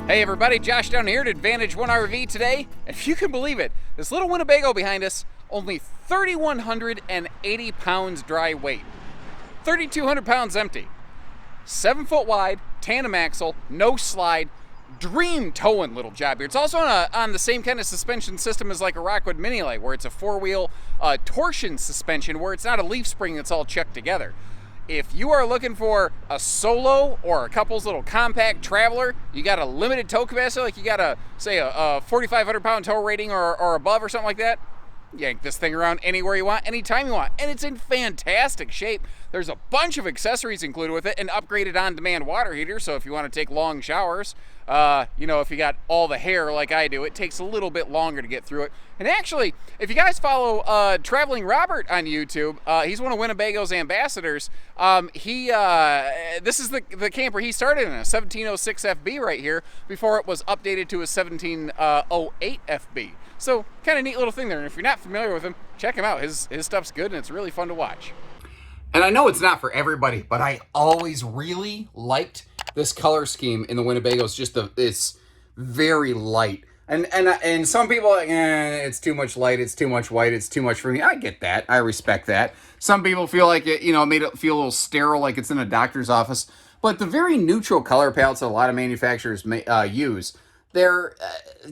Hey everybody, Josh down here at Advantage One RV today. If you can believe it, this little Winnebago behind us, only 3,180 pounds dry weight, 3,200 pounds empty, 7 foot wide, tandem axle, no slide, dream towing little job here. It's also on the same kind of suspension system as like a Rockwood Minnie Lite, where it's a 4-wheel torsion suspension, where it's not a leaf spring that's all chucked together. If you are looking for a solo or a couple's little compact traveler, you got a limited tow capacity, like you got a 4,500 pound tow rating or above or something like that, yank this thing around anywhere you want, anytime you want, and it's in fantastic shape. There's a bunch of accessories included with it, an upgraded on-demand water heater, so if you want to take long showers, if you got all the hair like I do, it takes a little bit longer to get through it. And actually, if you guys follow Traveling Robert on YouTube, he's one of Winnebago's ambassadors. This is the camper he started in, a 1706 FB right here, before it was updated to a 1708 FB. So, kind of neat little thing there. And if you're not familiar with him, check him out. His stuff's good, and it's really fun to watch. And I know it's not for everybody, but I always really liked this color scheme in the Winnebagos. It's very light. And some people are like, it's too much light, it's too much white, it's too much for me. I get that. I respect that. Some people feel like it, made it feel a little sterile, like it's in a doctor's office. But the very neutral color palettes that a lot of manufacturers use, they're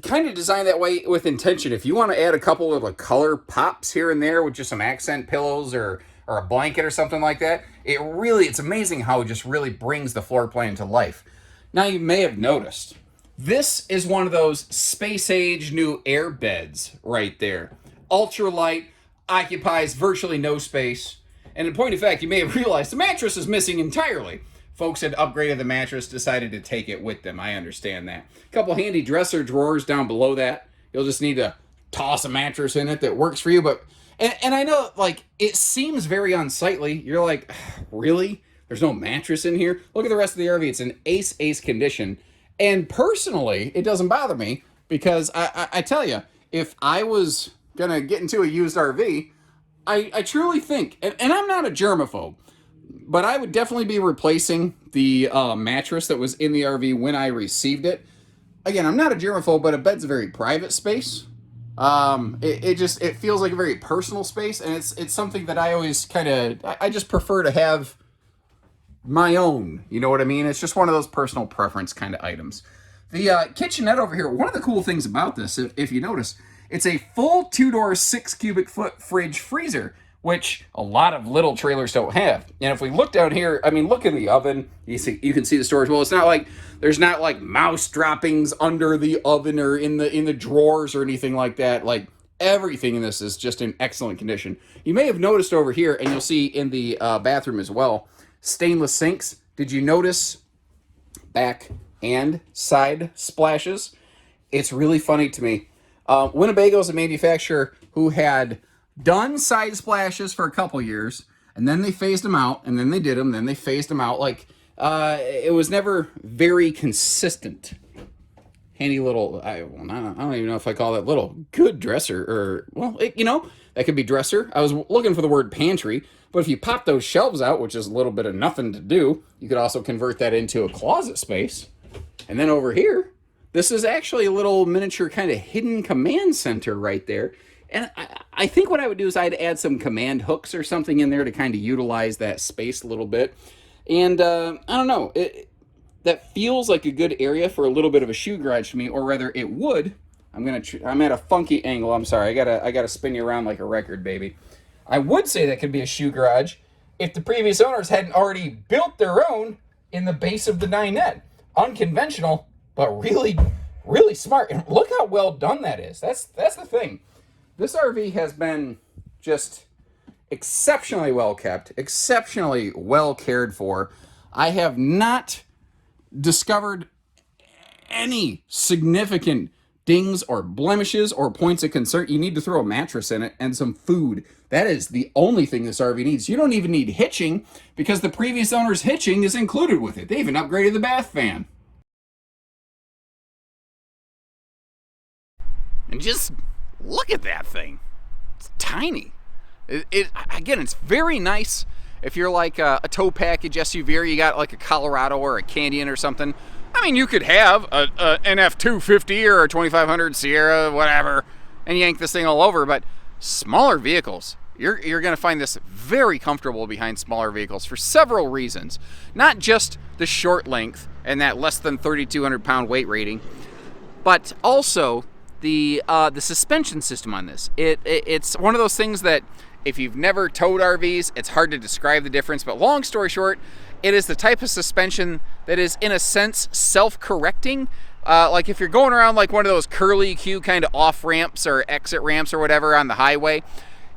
kind of designed that way with intention. If you want to add a couple of color pops here and there with just some accent pillows or a blanket or something like that, it's amazing how it just really brings the floor plan to life. Now, you may have noticed, this is one of those space-age new air beds right there. Ultralite, occupies virtually no space. And in point of fact, you may have realized the mattress is missing entirely. Folks had upgraded the mattress, decided to take it with them. I understand that. A couple handy dresser drawers down below that. You'll just need to toss a mattress in it that works for you. And I know, it seems very unsightly. You're like, really? There's no mattress in here? Look at the rest of the RV. It's in ace condition. And personally, it doesn't bother me because I tell you, if I was going to get into a used RV, I truly think, and I'm not a germaphobe, but I would definitely be replacing the mattress that was in the RV when I received it. Again, I'm not a germaphobe, but a bed's a very private space. It feels like a very personal space, and it's something that I always I just prefer to have my own, you know what I mean? It's just one of those personal preference kind of items. The kitchenette over here, one of the cool things about this, if you notice, it's a full 2-door 6 cubic foot fridge freezer, which a lot of little trailers don't have. And if we look down here, look in the oven, you can see the storage. Well, it's not like there's not mouse droppings under the oven or in the drawers or anything like that. Everything in this is just in excellent condition. You may have noticed over here, and you'll see in the bathroom as well, stainless sinks. Did you notice back and side splashes? It's really funny to me. Winnebago is a manufacturer who had done side splashes for a couple years, and then they phased them out, and then they did them, then they phased them out. It was never very consistent. Handy little, I don't even know if I call that little, good dresser, that could be dresser. I was looking for the word pantry, but if you pop those shelves out, which is a little bit of nothing to do, you could also convert that into a closet space. And then over here, this is actually a little miniature kind of hidden command center right there. And I think what I would do is I'd add some command hooks or something in there to kind of utilize that space a little bit. And I don't know, that feels like a good area for a little bit of a shoe garage for me, or rather it would. I'm at a funky angle. I'm sorry. I gotta spin you around like a record, baby. I would say that could be a shoe garage if the previous owners hadn't already built their own in the base of the dinette. Unconventional, but really, really smart. And look how well done that is. That's the thing. This RV has been just exceptionally well kept, exceptionally well cared for. I have not discovered any significant dings or blemishes or points of concern. You need to throw a mattress in it and some food. That is the only thing this RV needs. You don't even need hitching because the previous owner's hitching is included with it. They even upgraded the bath fan. And just look at that thing. It's tiny. Again, it's very nice if you're like a tow package SUV or you got like a Colorado or a Canyon or something. I mean, you could have an F-250 or a 2500 Sierra, whatever, and yank this thing all over, but smaller vehicles, you're going to find this very comfortable behind smaller vehicles for several reasons. Not just the short length and that less than 3,200 pound weight rating, but also the suspension system on this. It's one of those things that if you've never towed RVs, it's hard to describe the difference, but long story short, it is the type of suspension that is, in a sense, self-correcting. Like if you're going around like one of those curly Q kind of off ramps or exit ramps or whatever on the highway,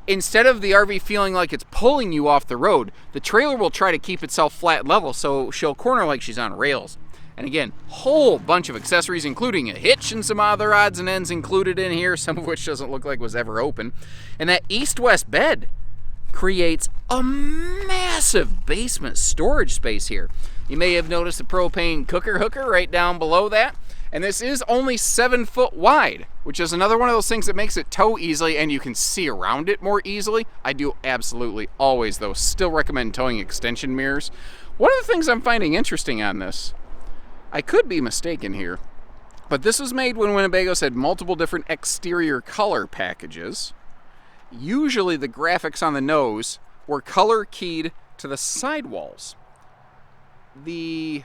instead of the RV feeling like it's pulling you off the road, the trailer will try to keep itself flat level, so she'll corner like she's on rails. And again, whole bunch of accessories, including a hitch and some other odds and ends included in here, some of which doesn't look like was ever open. And that east-west bed creates a massive basement storage space here. You may have noticed the propane cooker hooker right down below that. And this is only 7 foot wide, which is another one of those things that makes it tow easily and you can see around it more easily. I do absolutely always, though, still recommend towing extension mirrors. One of the things I'm finding interesting on this, I could be mistaken here, but this was made when Winnebago's had multiple different exterior color packages. Usually the graphics on the nose were color keyed to the sidewalls. The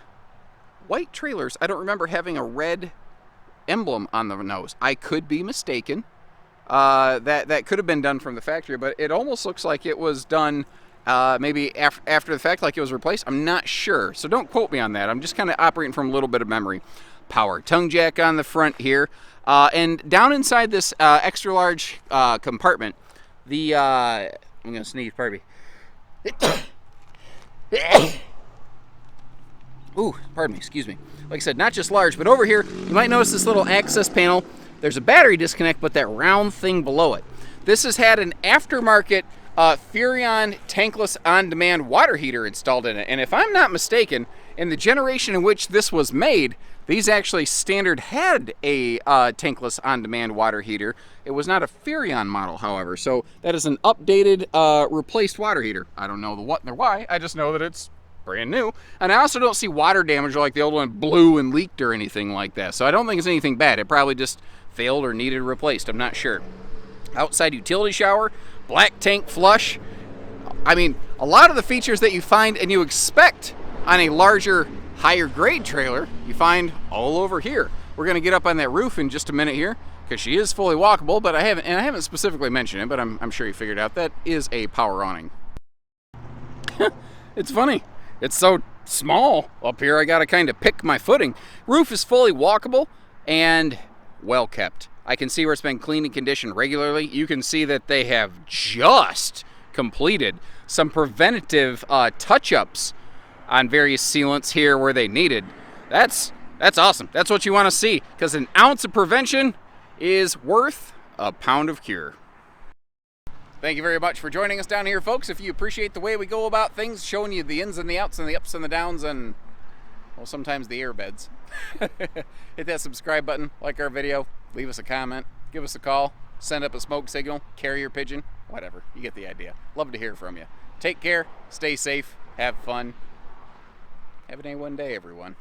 white trailers, I don't remember having a red emblem on the nose. I could be mistaken. That could have been done from the factory, but it almost looks like it was done maybe after the fact, like it was replaced. I'm not sure, so don't quote me on that. I'm just kind of operating from a little bit of memory. Power tongue jack on the front here. And down inside this extra large compartment, I'm going to sneeze, pardon me. Ooh, pardon me, excuse me. Like I said, not just large, but over here, you might notice this little access panel. There's a battery disconnect, but that round thing below it. This has had an aftermarket Furrion tankless on-demand water heater installed in it. And if I'm not mistaken, in the generation in which this was made, these actually standard had a tankless on-demand water heater. It was not a Furrion model, however. So that is an updated, replaced water heater. I don't know the what nor why. I just know that it's brand new. And I also don't see water damage like the old one blew and leaked or anything like that. So I don't think it's anything bad. It probably just failed or needed replaced. I'm not sure. Outside utility shower, black tank flush. I mean, a lot of the features that you find and you expect on a larger, higher grade trailer, you find all over here. We're going to get up on that roof in just a minute here because she is fully walkable, but I haven't specifically mentioned it, but I'm sure you figured out that is a power awning. It's funny. It's so small up here, I got to kind of pick my footing. Roof is fully walkable and well kept. I can see where it's been cleaned and conditioned regularly. You can see that they have just completed some preventative touch-ups on various sealants here where they needed. That's awesome. That's what you want to see, because an ounce of prevention is worth a pound of cure. Thank you very much for joining us down here, folks. If you appreciate the way we go about things, showing you the ins and the outs and the ups and the downs and, well, sometimes the airbeds. Hit that subscribe button, like our video, leave us a comment, give us a call, send up a smoke signal, carrier pigeon, whatever. You get the idea. Love to hear from you. Take care, stay safe, have fun. Have an A1 day, everyone.